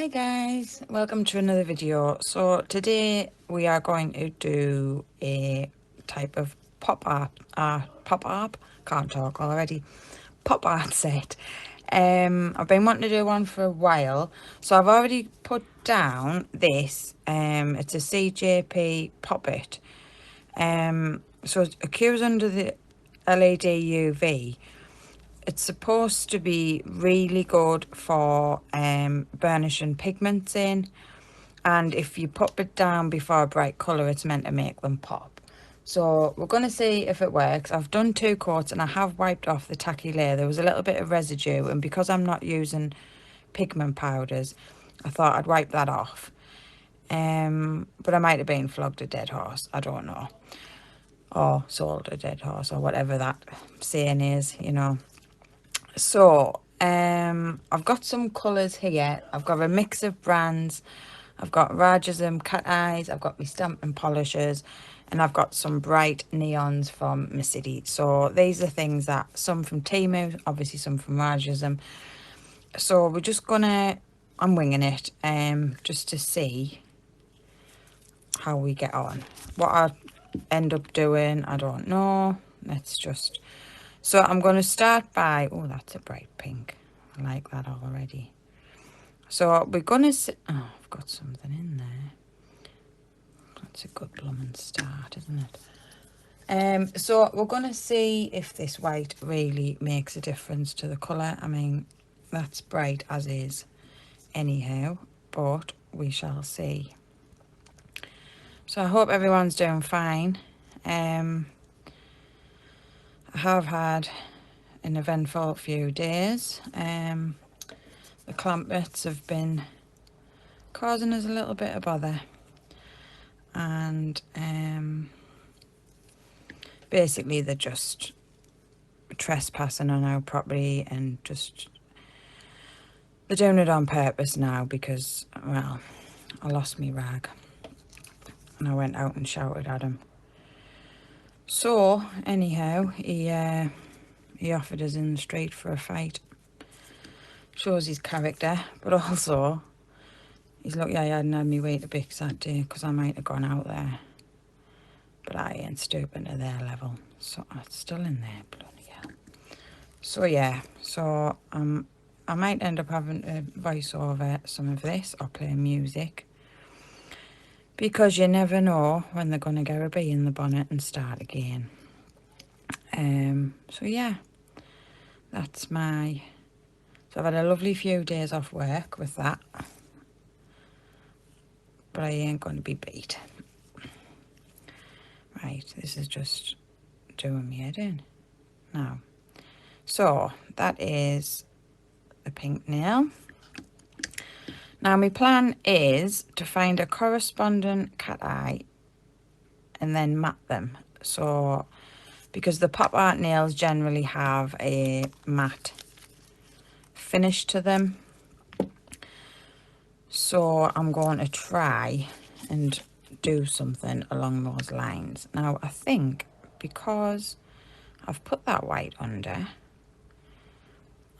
Hi guys, welcome to another video. So today we are going to do a type of pop art, can't talk already, pop art set. I've been wanting to do one for a while, so I've already put down this. It's a CJP Pop-It. So it occurs under the LED UV. It's supposed to be really good for burnishing pigments in, and if you pop it down before a bright colour, it's meant to make them pop. So we're going to see if it works. I've done 2 coats and I have wiped off the tacky layer. There was a little bit of residue, and because I'm not using pigment powders, I thought I'd wipe that off. But I might have been flogged a dead horse, I don't know, or sold a dead horse, or whatever that saying is, you know. So I've got some colours here. I've got a mix of brands. I've got Rajasm cat eyes, I've got my stamping polishers, and I've got some bright neons from my city. So these are things that, some from Temu, obviously some from Rajasm. So we're just gonna, I'm winging it, just to see how we get on. What I end up doing, I don't know. Let's just, so I'm going to start by, oh, that's a bright pink. I like that already. So we're going to, oh, I've got something in there. That's a good blooming start, isn't it? So we're going to see if this white really makes a difference to the colour. I mean, that's bright as is anyhow, but we shall see. So I hope everyone's doing fine. I have had an eventful few days. The clampets have been causing us a little bit of bother, and basically they're just trespassing on our property, and just they're doing it on purpose now because, well, I lost me rag and I went out and shouted at him. So anyhow, he offered us in the street for a fight. Shows his character, but also he's lucky I hadn't had me weight to bix that day, because I might have gone out there. But I ain't stooping to their level. So it's still in there, bloody hell. So yeah, so I might end up having to voice over some of this or play music, because you never know when they're going to get a bee in the bonnet and start again. So yeah, that's my, so I've had a lovely few days off work with that, but I ain't going to be beat. Right, this is just doing me head in now. So that is the pink nail. Now my plan is to find a corresponding cat eye and then mat them. So because the pop art nails generally have a matte finish to them, so I'm going to try and do something along those lines. Now I think because I've put that white under,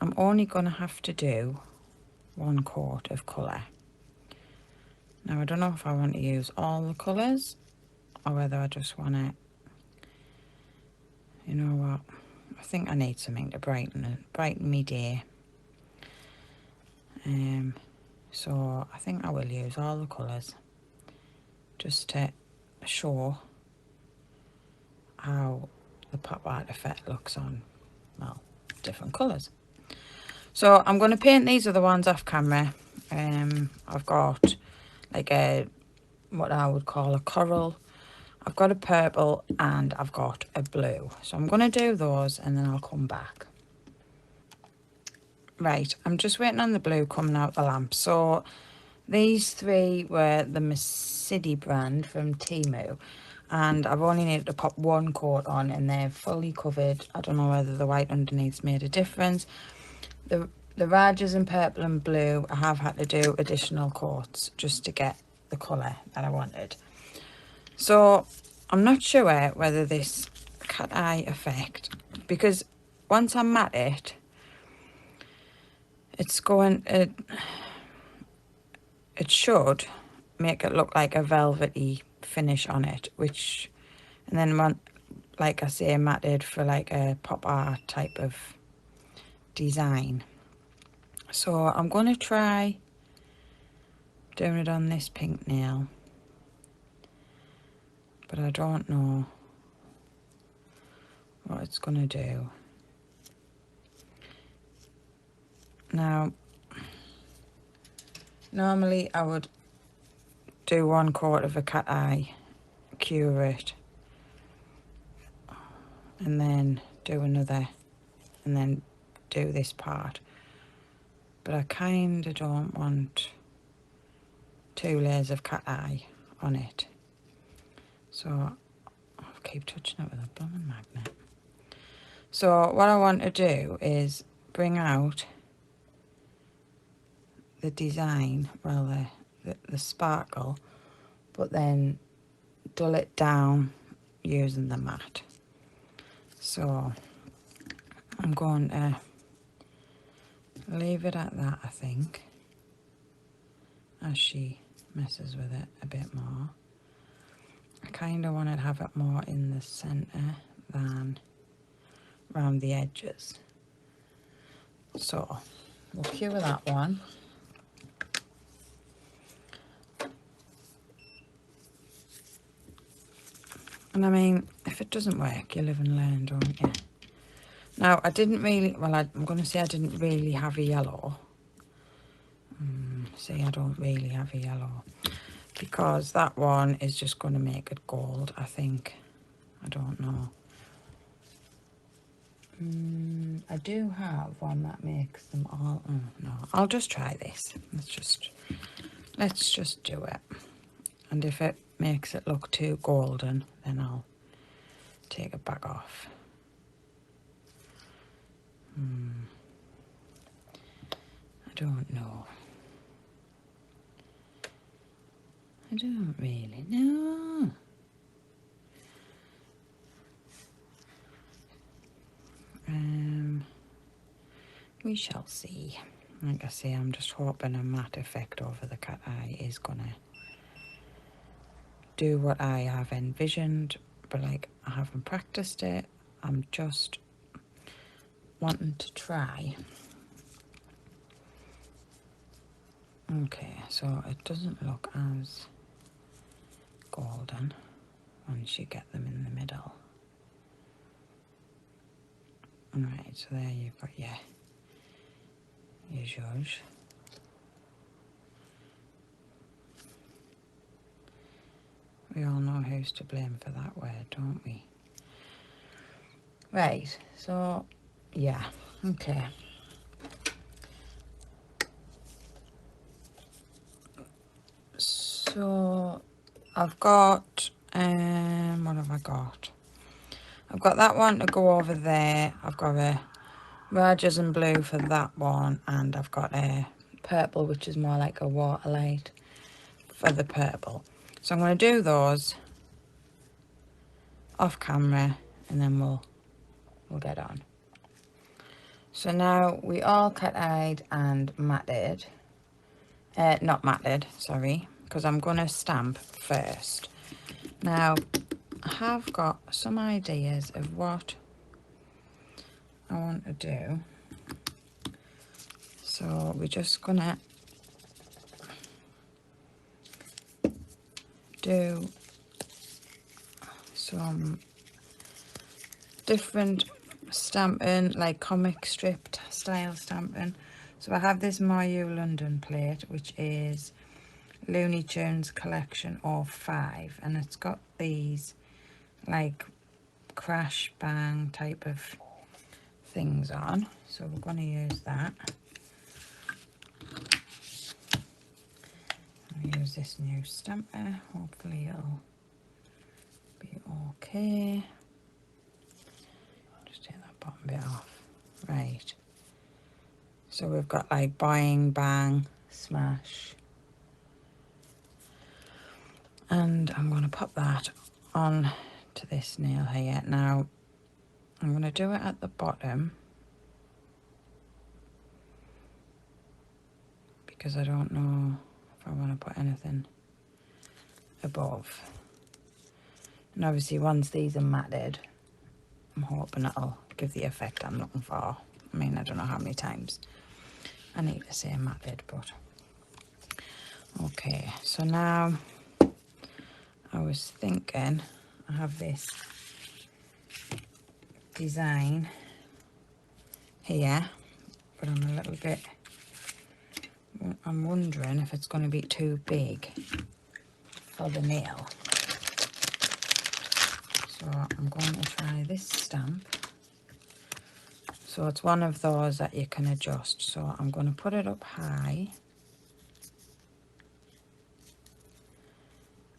I'm only going to have to do 1 coat of colour. Now I don't know if I want to use all the colours or whether I just want to, you know what, I think I need something to brighten me day. So I think I will use all the colours just to show how the pop art effect looks on, well, different colours. So I'm going to paint these other ones off camera. I've got like a, what I would call a coral, I've got a purple, and I've got a blue. So I'm going to do those and then I'll come back. Right, I'm just waiting on the blue coming out the lamp. So these 3 were the City brand from Temu, and I've only needed to pop 1 coat on and they're fully covered. I don't know whether the white underneath's made a difference. The Rajas in purple and blue, I have had to do additional coats just to get the colour that I wanted. So I'm not sure whether this cat eye effect, because once I mat it, it's going, it should make it look like a velvety finish on it, which, and then like I say, matted for like a pop art type of design. So I'm going to try doing it on this pink nail, but I don't know what it's going to do. Now, normally I would do 1/4 of a cat eye, cure it, and then do another, and then do this part. But I kind of don't want 2 layers of cat eye on it. So I'll keep touching it with a blooming magnet. So what I want to do is bring out the design, well, the sparkle, but then dull it down using the mat. So I'm going to leave it at that, I think, as she messes with it a bit more. I kind of want to have it more in the centre than around the edges. So we'll cure that one. And I mean, if it doesn't work, you live and learn, don't you? Now, I didn't really, well, I'm going to say I didn't really have a yellow. See, I don't really have a yellow, because that one is just going to make it gold, I think. I don't know. I do have one that makes them all, oh no, I'll just try this. Let's just do it. And if it makes it look too golden, then I'll take it back off. I don't know. I don't really know. We shall see. Like I say, I'm just hoping a matte effect over the cat eye is gonna do what I have envisioned, but like I haven't practiced it. I'm just wanting to try. Okay, so it doesn't look as golden once you get them in the middle. Alright, so there you've got your zhuzh. We all know who's to blame for that word, don't we? Right, so yeah, okay. So I've got, what have I got? I've got that one to go over there. I've got a Rogers and blue for that one, and I've got a purple, which is more like a water light, for the purple. So I'm going to do those off camera, and then we'll get on. So now we all cat-eyed and matted. Not matted, sorry, because I'm going to stamp first. Now, I have got some ideas of what I want to do. So we're just going to do some different stamping, like comic strip style stamping. So I have this Mayu London plate, which is Looney Tunes Collection of 5, and it's got these like crash bang type of things on, so we're going to use that. I'll use this new stamper, hopefully it'll be okay. Just take that bottom bit off. Right, so we've got like boing, bang, smash, and I'm going to pop that on to this nail here. Now I'm going to do it at the bottom because I don't know if I want to put anything above. And obviously once these are matted, I'm hoping it'll give the effect I'm looking for. I mean, I don't know how many times I need to say matted, but okay. So now I was thinking I have this design here, but I'm wondering if it's going to be too big for the nail. So I'm going to try this stamp. So it's one of those that you can adjust. So I'm going to put it up high.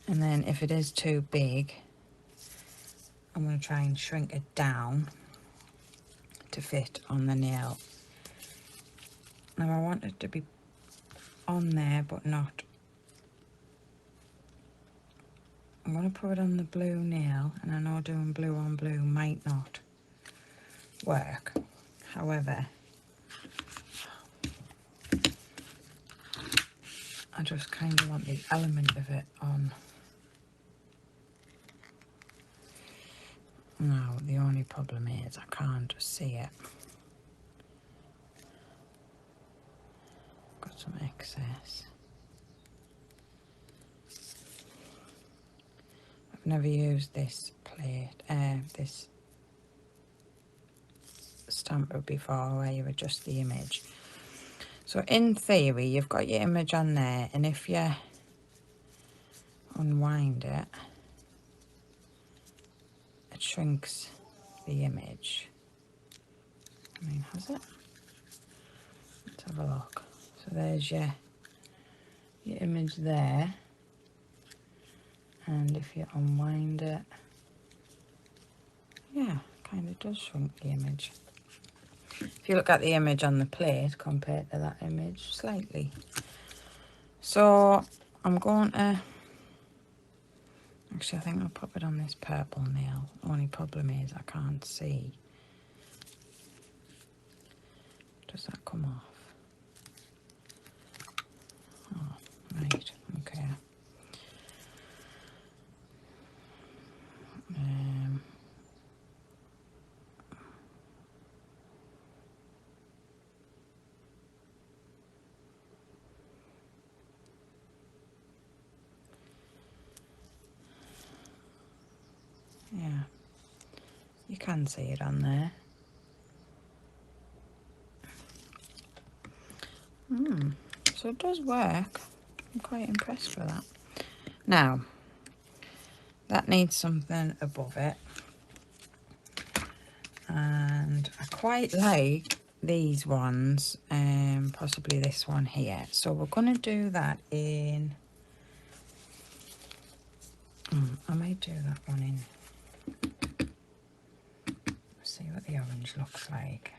And then if it is too big, I'm going to try and shrink it down to fit on the nail. Now I want it to be on there, but not. I'm going to put it on the blue nail, and I know doing blue on blue might not work. However, I just kind of want the element of it on. Now, the only problem is I can't see it. Got some excess. I've never used this plate, this stamper before, where you adjust the image. So in theory, you've got your image on there, and if you unwind it, it shrinks the image. I mean, has it? Let's have a look. So there's your image there, and if you unwind it, yeah, kind of does shrink the image. If you look at the image on the plate compared to that image, slightly. So I'm going to, actually I think I'll pop it on this purple nail. Only problem is I can't see. Does that come off? Oh, right, okay. Yeah, you can see it on there. So it does work. I'm quite impressed with that. Now, that needs something above it. And I quite like these ones, possibly this one here. So we're going to do that in, I might do that one in, let's see what the orange looks like.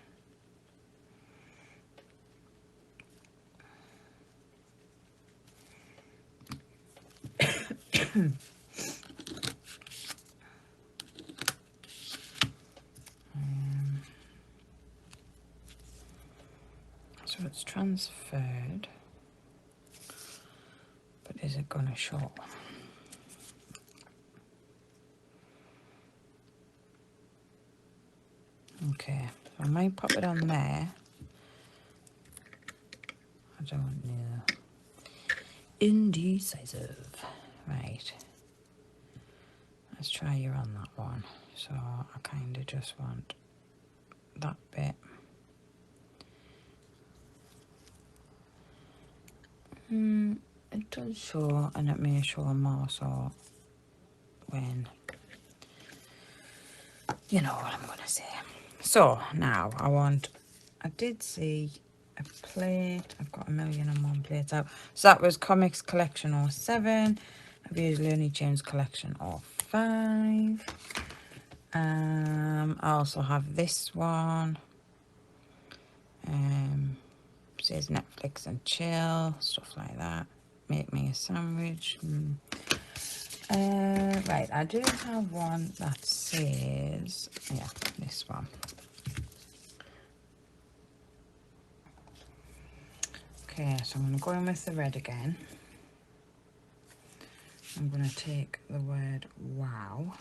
So it's transferred, but is it going to show? Okay, so I might pop it on there. I don't know. Indecisive. Right. Let's try you on that one. So I kind of just want that bit. It does show, and it may show more so when, you know what I'm going to say. So now I did see a plate. I've got 1,000,001 plates out. So that was Comics Collection 07. I've used Looney Tunes Collection 05. I also have this one. Says Netflix and chill, stuff like that. Make me a sandwich. Right, I do have one that says, yeah, this one. Okay, so I'm going to go in with the red again. I'm going to take the word wow.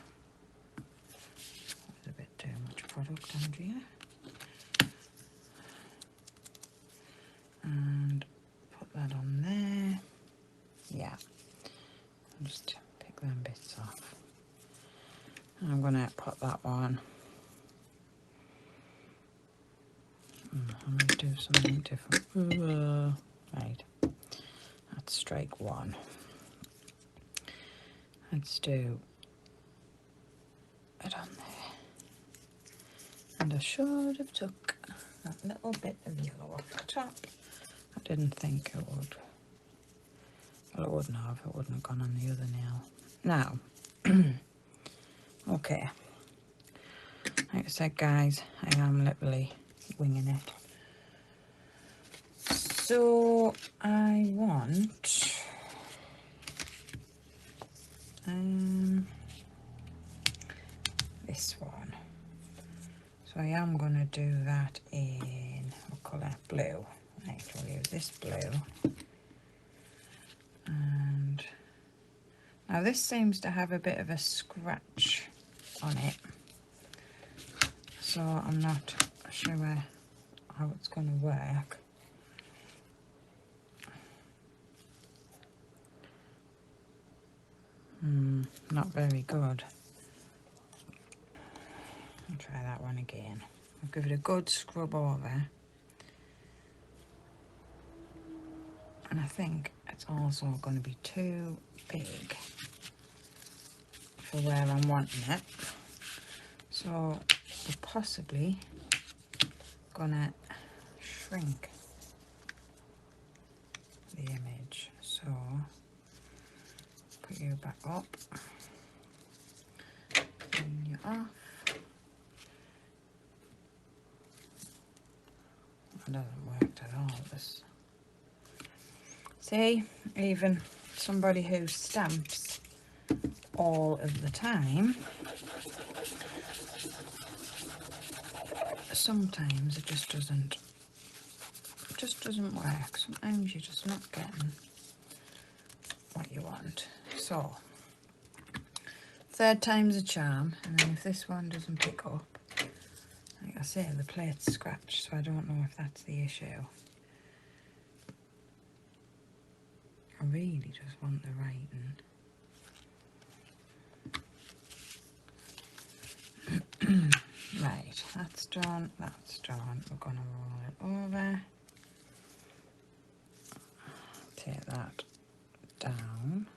There's a bit too much product on here. And put that on there. Yeah. I'll just pick them bits off. And I'm going to put that one. I'm going to do something different. Right. That's strike one. Let's do it on there. And I should have took that little bit of yellow off the top. I didn't think it would. Well, it wouldn't have. It wouldn't have gone on the other nail. Now, okay. Like I said, guys, I am literally winging it. So I want this one. So I am going to do that in what colour? Blue. Right, we'll use this blue. And now this seems to have a bit of a scratch on it. So I'm not sure how it's going to work. Not very good. I'll try that one again. I'll give it a good scrub over. And I think it's also going to be too big for where I'm wanting it. So we're possibly gonna shrink the image. So put you back up. Clean you off. That doesn't work at all. This. See, even somebody who stamps all of the time, sometimes it just doesn't work. Sometimes you're just not getting what you want. So third time's a charm, and then if this one doesn't pick up, like I say, the plate's scratched, so I don't know if that's the issue. I really just want the writing. Right, that's done, that's done. We're going to roll it over. Take that down.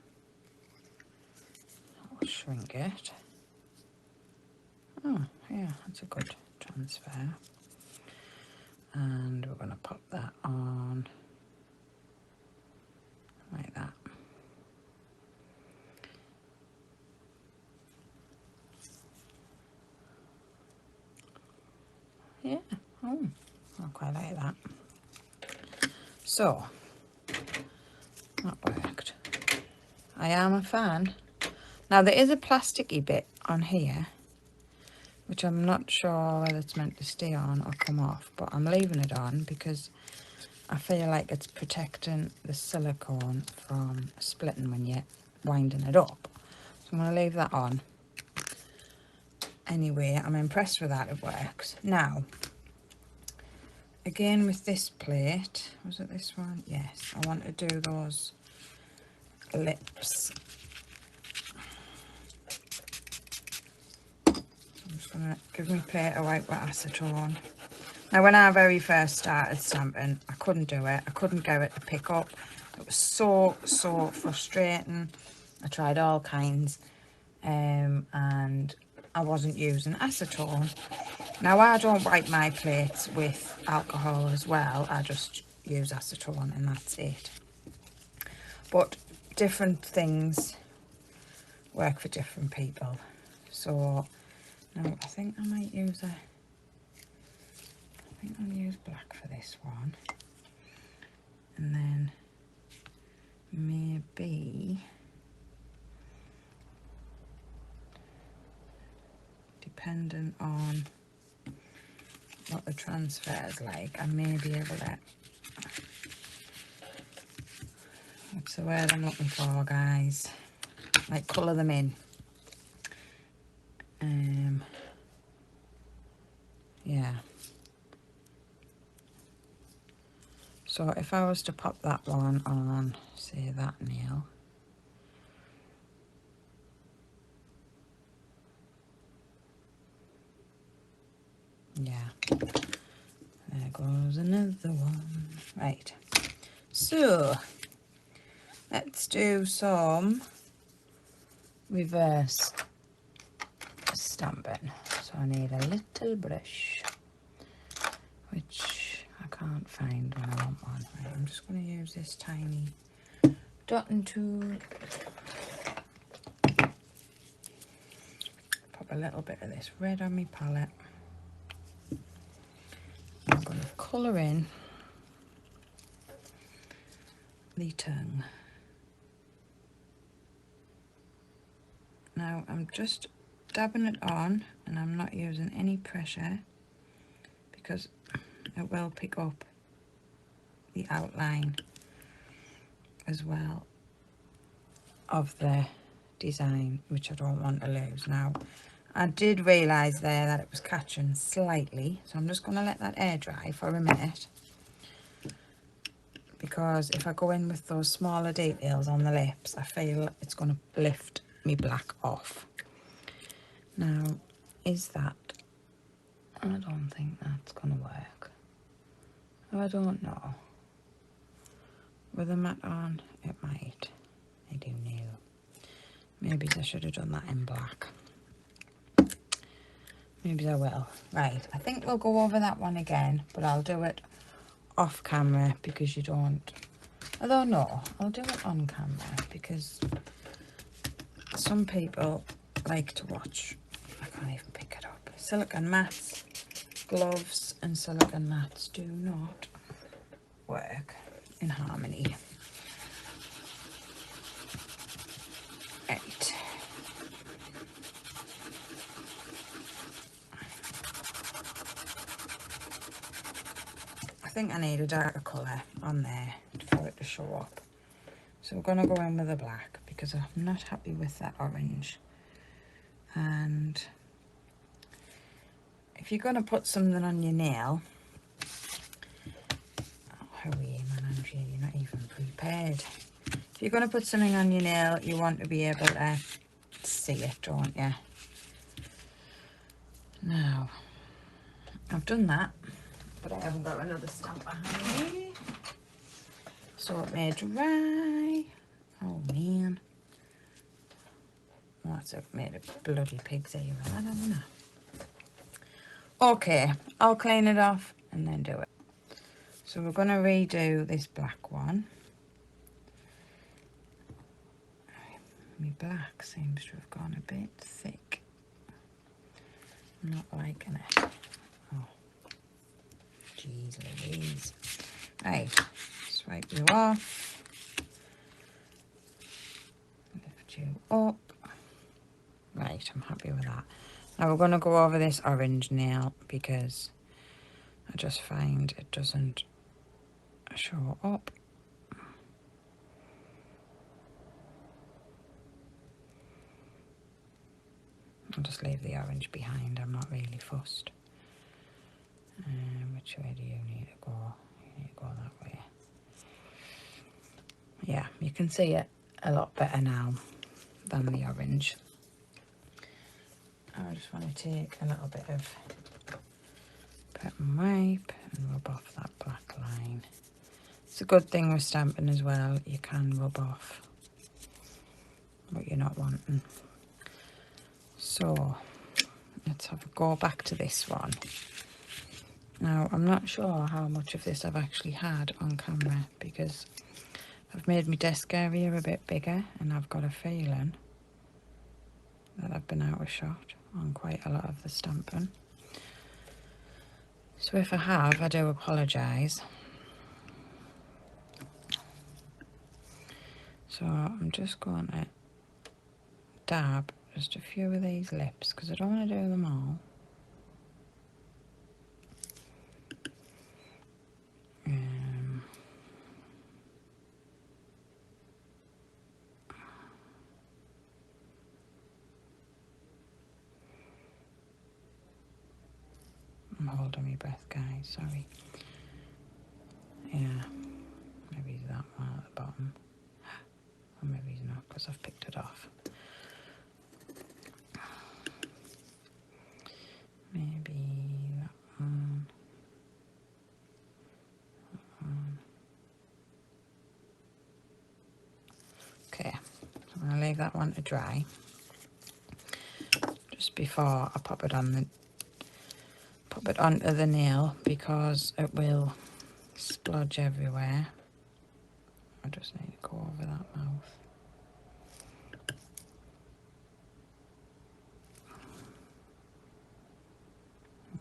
I'll shrink it. Oh, yeah, that's a good transfer. And we're going to pop that on like that. Yeah, oh, I quite like that. So, that worked. I am a fan. Now there is a plasticky bit on here, which I'm not sure whether it's meant to stay on or come off, but I'm leaving it on because I feel like it's protecting the silicone from splitting when you're winding it up. So I'm going to leave that on. Anyway, I'm impressed with that, it works. Now, again with this plate, was it this one? Yes, I want to do those lips. I'm just going to give my plate a wipe with acetone. Now, when I very first started stamping, I couldn't do it. I couldn't get it to pick up. It was so frustrating. I tried all kinds, and I wasn't using acetone. Now, I don't wipe my plates with alcohol as well. I just use acetone and that's it. But different things work for different people. So, now I think I might use I'll use black for this one. And then maybe, depending on what the transfer is like, I may be able to, what's the word I'm looking for, guys? like colour them in. Yeah. So if I was to pop that one on, say that nail, yeah, there goes another one. Right, so let's do some reverse stamping. So I need a little brush, which I can't find when I want one. Right, I'm just going to use this tiny dotting tool. Pop a little bit of this red on my palette. I'm going to colour in the tongue. Now I'm just dabbing it on and I'm not using any pressure because it will pick up the outline as well of the design, which I don't want to lose. Now I did realise there that it was catching slightly, so I'm just going to let that air dry for a minute, because if I go in with those smaller details on the lips, I feel it's going to lift me black off. Now, is that... I don't think that's going to work. I don't know. With the matte on, it might. I do know. Maybe I should have done that in black. Maybe I will. Right, I think we'll go over that one again, but I'll do it off camera because you don't... Although no, I'll do it on camera because some people like to watch. I can't even pick it up. Silicone mats, gloves and silicone mats do not work in harmony. Right. I think I need a darker colour on there for it to show up. So we're going to go in with a black because I'm not happy with that orange. And if you're going to put something on your nail... Oh, how are you, man, Andrea? You're not even prepared. If you're going to put something on your nail, you want to be able to see it, don't you? Now, I've done that, but I haven't got another stamp behind me. So it may dry. Oh, man. Well, that's made a bloody pig's ear of that, haven't I? Okay, I'll clean it off and then do it. So we're going to redo this black one. My black seems to have gone a bit thick. I'm not liking it. Oh, jeez Louise. Right, swipe you off. Lift you up. Right, I'm happy with that. Now we're going to go over this orange nail because I just find it doesn't show up. I'll just leave the orange behind. I'm not really fussed. Which way do you need to go? You need to go that way. Yeah, you can see it a lot better now than the orange. I just want to take a little bit of pet and wipe and rub off that black line. It's a good thing with stamping as well. You can rub off what you're not wanting. So let's have a go back to this one. Now, I'm not sure how much of this I've actually had on camera because I've made my desk area a bit bigger and I've got a feeling that I've been out of shot on quite a lot of the stamping. So if I have, I do apologise. So I'm just going to dab just a few of these lips because I don't want to do them all. I'm holding my breath, guys, sorry. Yeah, maybe that one at the bottom. Or maybe he's not, because I've picked it off. Maybe that one. Okay, so I'm going to leave that one to dry just before I pop it onto the nail, because it will splodge everywhere. I just need to go over that mouth.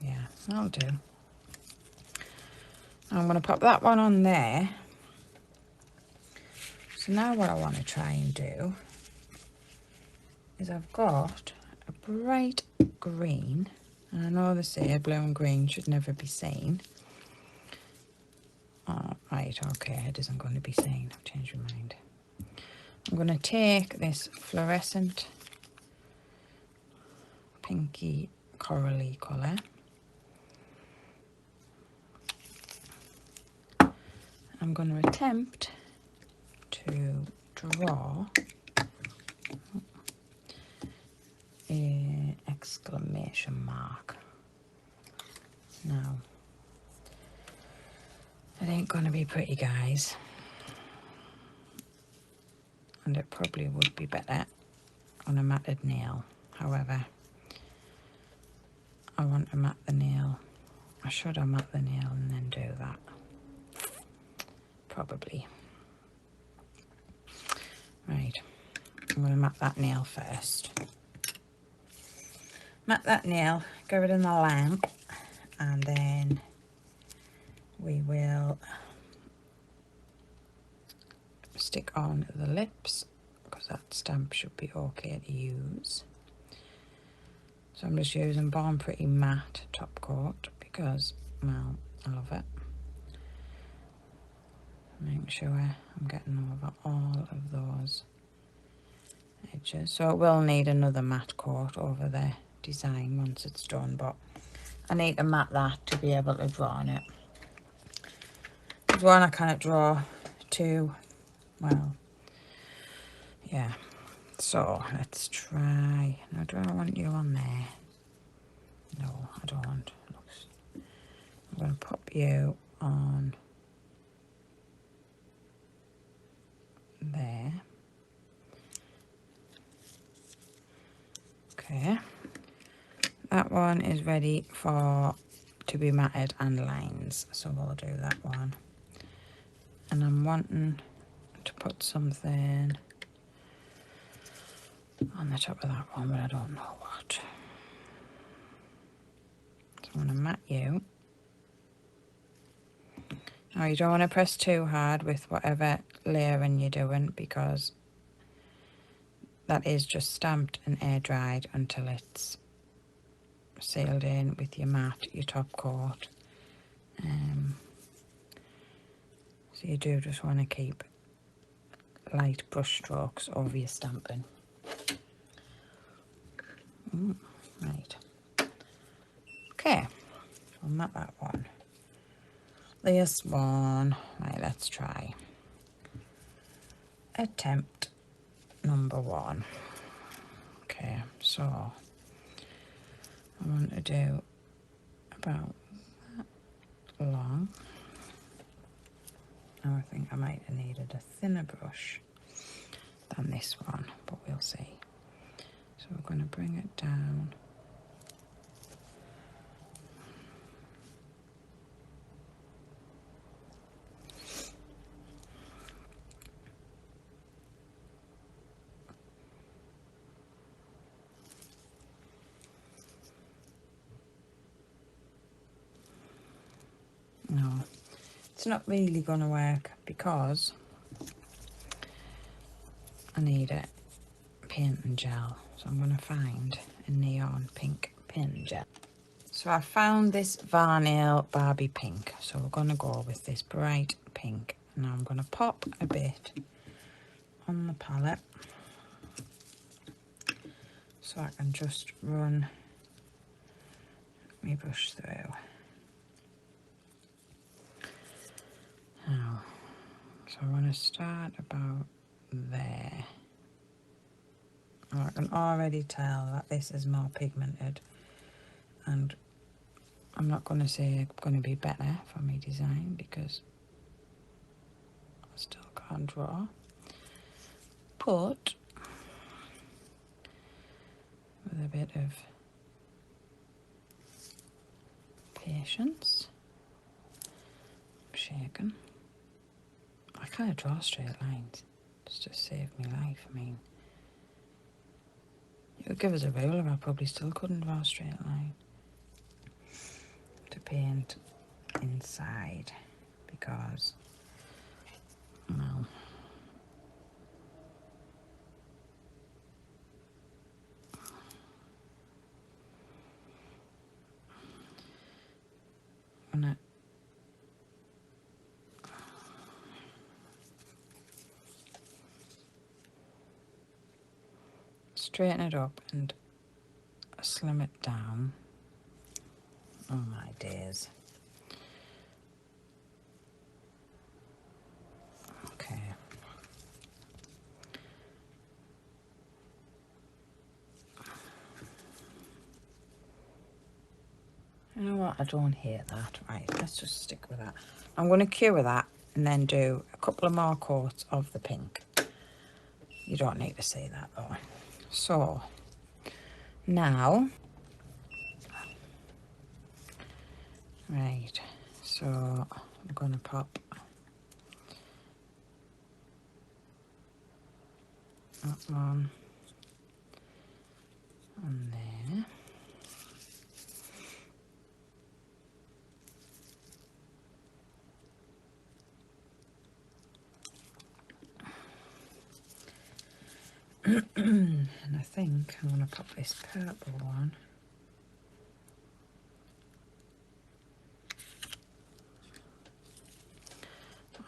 Yeah, that'll do. I'm going to pop that one on there. So now what I want to try and do is I've got a bright green, and I know they say blue and green should never be seen. Oh, right, okay, it isn't going to be seen. I've changed my mind. I'm going to take this fluorescent pinky corally colour. I'm going to attempt to draw an exclamation mark. Now, it ain't going to be pretty, guys, and it probably would be better on a matted nail. However, I want to mat the nail. I should have mat the nail and then do that. Probably. Right, I'm going to mat that nail first. Mat that nail, go it in the lamp, and then we will stick on the lips, because that stamp should be okay to use. So I'm just using Born Pretty Matte top coat because, well, I love it. Make sure I'm getting over all of those edges. So it will need another matte coat over the design once it's done, but I need to matte that to be able to draw on it. Because one, I can't draw. Two, well, yeah. So let's try. Now, do I want you on there? No, I don't. I'm going to pop you on there. Okay. That one is ready to be matted and lines, so we'll do that one. And I'm wanting to put something on the top of that one, but I don't know what. So I'm going to mat you. Now, you don't want to press too hard with whatever layering you're doing, because that is just stamped and air dried until it's sealed in with your mat, your top coat. So you do just want to keep light brush strokes over your stamping. Right. Okay, I'll mat that one. This one, right, let's try. Attempt number one. Okay, so I want to do about that long. Now I think I might have needed a thinner brush than this one, but we'll see. So we're going to bring it down. No, it's not really going to work because I need a paint and gel. So I'm going to find a neon pink paint and gel. So I found this Varnail Barbie pink. So we're going to go with this bright pink. Now I'm going to pop a bit on the palette so I can just run my brush through. I want to start about there. I can already tell that this is more pigmented, and I'm not going to say it's going to be better for my design because I still can't draw, but with a bit of patience, I'm shaking. I can't draw straight lines. It's just saved my life. I mean, you could give us a ruler, I probably still couldn't draw a straight line to paint inside because, well, when I straighten it up and slim it down, oh my days. Okay. You know what? I don't hate that. Right, let's just stick with that. I'm going to cure that and then do a couple of more coats of the pink. You don't need to see that though. So, now, right, so I'm going to pop that one on there. And I think I'm going to pop this purple one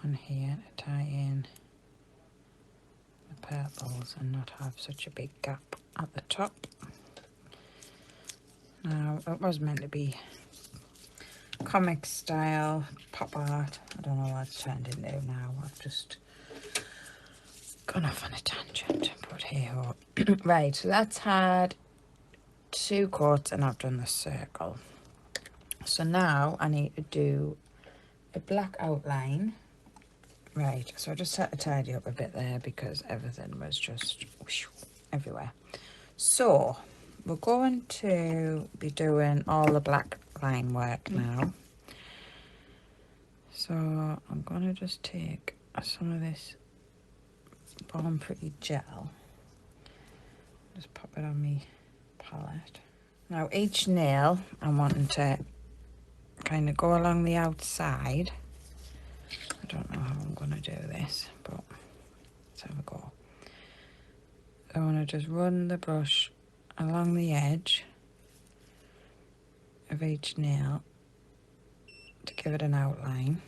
on here to tie in the purples and not have such a big gap at the top. Now, it was meant to be comic style pop art. I don't know what it's turned into now. I've just gone off on a tangent, but hey ho. Right, so that's had 2 coats and I've done the circle. So now I need to do a black outline. Right, so I just had to tidy up a bit there because everything was just whoosh, everywhere. So we're going to be doing all the black line work now. So I'm going to just take some of this Born Pretty gel, just pop it on my palette. Now each nail I'm wanting to kind of go along the outside. I don't know how I'm going to do this, but let's have a go. I want to just run the brush along the edge of each nail to give it an outline.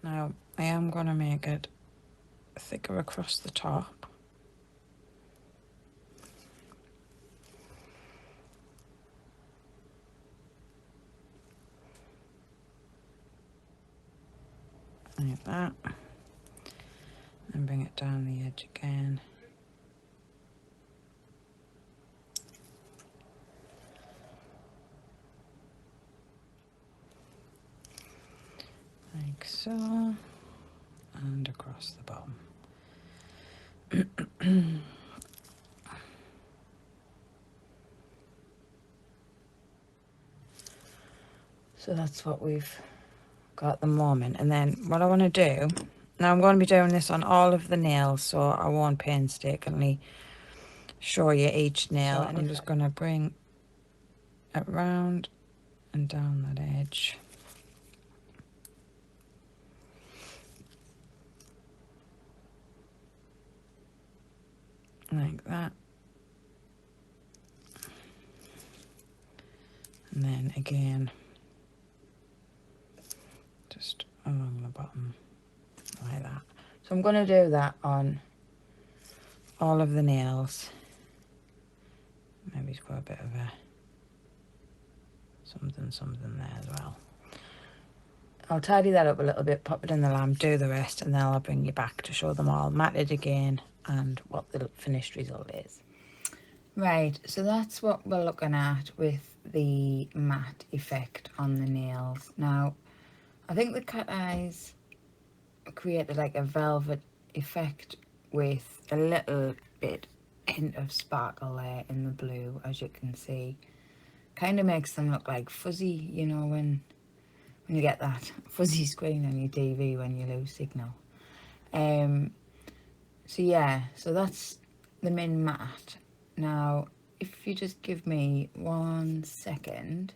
Now I am going to make it thicker across the top. Like that, and bring it down the edge again. Like so, and across the bottom. So that's what we've got at the moment. And then what I want to do, now I'm going to be doing this on all of the nails, so I won't painstakingly show you each nail. So I'm just going to bring it round and down that edge. Like that. And then again, just along the bottom like that. So I'm going to do that on all of the nails. Maybe it's got a bit of a something there as well. I'll tidy that up a little bit, pop it in the lamp, do the rest, and then I'll bring you back to show them all matted again and what the finished result is. Right, so that's what we're looking at with the matte effect on the nails. Now, I think the cat eyes created like a velvet effect with a little bit hint of sparkle there in the blue, as you can see. Kind of makes them look like fuzzy, you know, when you get that fuzzy screen on your TV when you lose signal. So yeah, so that's the min matte. Now, if you just give me 1 second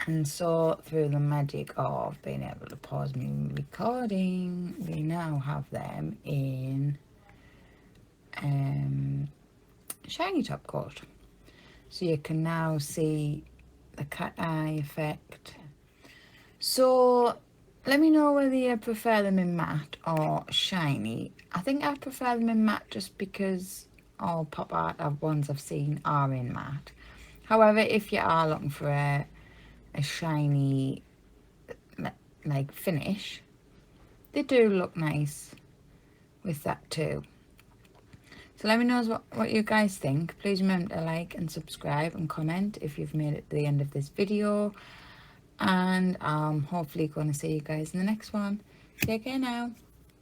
and sort through the magic of being able to pause me recording, we now have them in shiny top coat. So you can now see the cat eye effect. So let me know whether you prefer them in matte or shiny. I think I prefer them in matte just because all pop art ones I've seen are in matte. However, if you are looking for a shiny like finish, they do look nice with that too. So let me know what you guys think. Please remember to like and subscribe and comment if you've made it to the end of this video. And I'm hopefully going to see you guys in the next one. Take care now.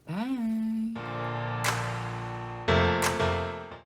Bye.